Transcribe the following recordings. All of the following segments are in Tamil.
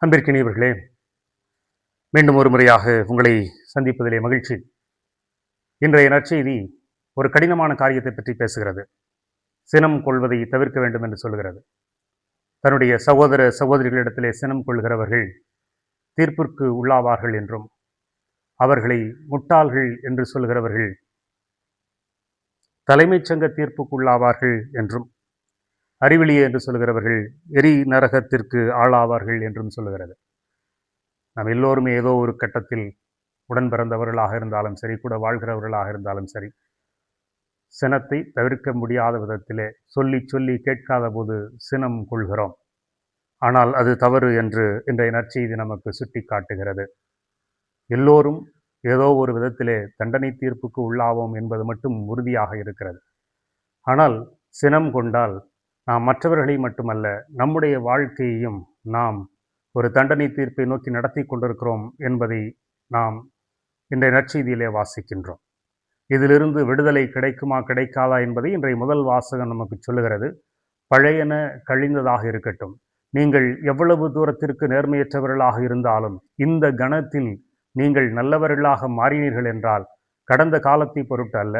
அன்பிற்கினியவர்களே, மீண்டும் ஒரு முறையாக உங்களை சந்திப்பதிலே மகிழ்ச்சி. இன்றைய நற்செய்தி ஒரு கடினமான காரியத்தை பற்றி பேசுகிறது. சினம் கொள்வதை தவிர்க்க வேண்டும் என்று சொல்கிறது. தன்னுடைய சகோதர சகோதரிகளிடத்திலே சினம் கொள்கிறவர்கள் தீர்ப்பிற்கு உள்ளாவார்கள் என்றும், அவர்களை முட்டாள்கள் என்று சொல்கிறவர்கள் தலைமைச் சங்க தீர்ப்புக்கு உள்ளாவார்கள் என்றும், அறிவிலியே என்று சொல்கிறவர்கள் எரி நரகத்திற்கு ஆளாவார்கள் என்றும் சொல்கிறது. நாம் எல்லோருமே ஏதோ ஒரு கட்டத்தில் உடன் பிறந்தவர்களாக இருந்தாலும் சரி, கூட வாழ்கிறவர்களாக இருந்தாலும் சரி, சினத்தை தவிர்க்க முடியாத விதத்திலே சொல்லி சொல்லி கேட்காத போது சினம் கொள்கிறோம். ஆனால் அது தவறு என்று இன்றைய நற்செய்தி நமக்கு சுட்டி காட்டுகிறது. எல்லோரும் ஏதோ ஒரு விதத்திலே தண்டனை தீர்ப்புக்கு உள்ளாவோம் என்பது மட்டும் உறுதியாக இருக்கிறது. ஆனால் சினம் கொண்டால் நாம் மற்றவர்களை மட்டுமல்ல, நம்முடைய வாழ்க்கையையும் நாம் ஒரு தண்டனை தீர்ப்பை நோக்கி நடத்தி கொண்டிருக்கிறோம் என்பதை நாம் இன்றைய நற்செய்தியிலே வாசிக்கின்றோம். இதிலிருந்து விடுதலை கிடைக்குமா கிடைக்காதா என்பதை இன்றைய முதல் வாசகம் நமக்கு சொல்லுகிறது. பழையன கழிந்ததாக இருக்கட்டும். நீங்கள் எவ்வளவு தூரத்திற்கு நேர்மையற்றவர்களாக இருந்தாலும் இந்த கணத்தில் நீங்கள் நல்லவர்களாக மாறினீர்கள் என்றால், கடந்த காலத்தை பொருட்டு அல்ல,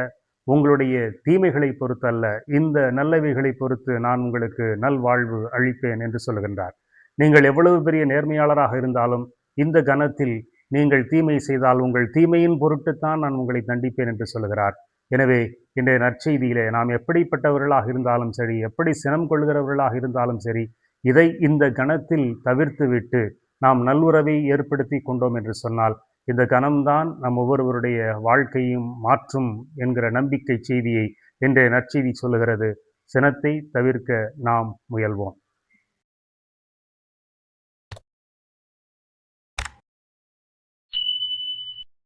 உங்களுடைய தீமைகளை பொறுத்து அல்ல, இந்த நல்லவைகளை பொறுத்து நான் உங்களுக்கு நல்வாழ்வு அளிப்பேன் என்று சொல்லுகின்றார். நீங்கள் எவ்வளவு பெரிய நேர்மையாளராக இருந்தாலும் இந்த கணத்தில் நீங்கள் தீமை செய்தால் உங்கள் தீமையின் பொருட்டுத்தான் நான் உங்களை தண்டிப்பேன் என்று சொல்லுகிறார். எனவே இன்றைய நற்செய்தியிலே நாம் எப்படிப்பட்டவர்களாக இருந்தாலும் சரி, எப்படி சினம் கொள்கிறவர்களாக இருந்தாலும் சரி, இதை இந்த கணத்தில் தவிர்த்துவிட்டு நாம் நல்லுறவை ஏற்படுத்தி கொண்டோம் என்று சொன்னால், இந்த கணம்தான் நம் ஒவ்வொருவருடைய வாழ்க்கையும் மாற்றும் என்கிற நம்பிக்கை செய்தியை இன்றைய நற்செய்தி சொல்லுகிறது. சினத்தை தவிர்க்க நாம் முயல்வோம்.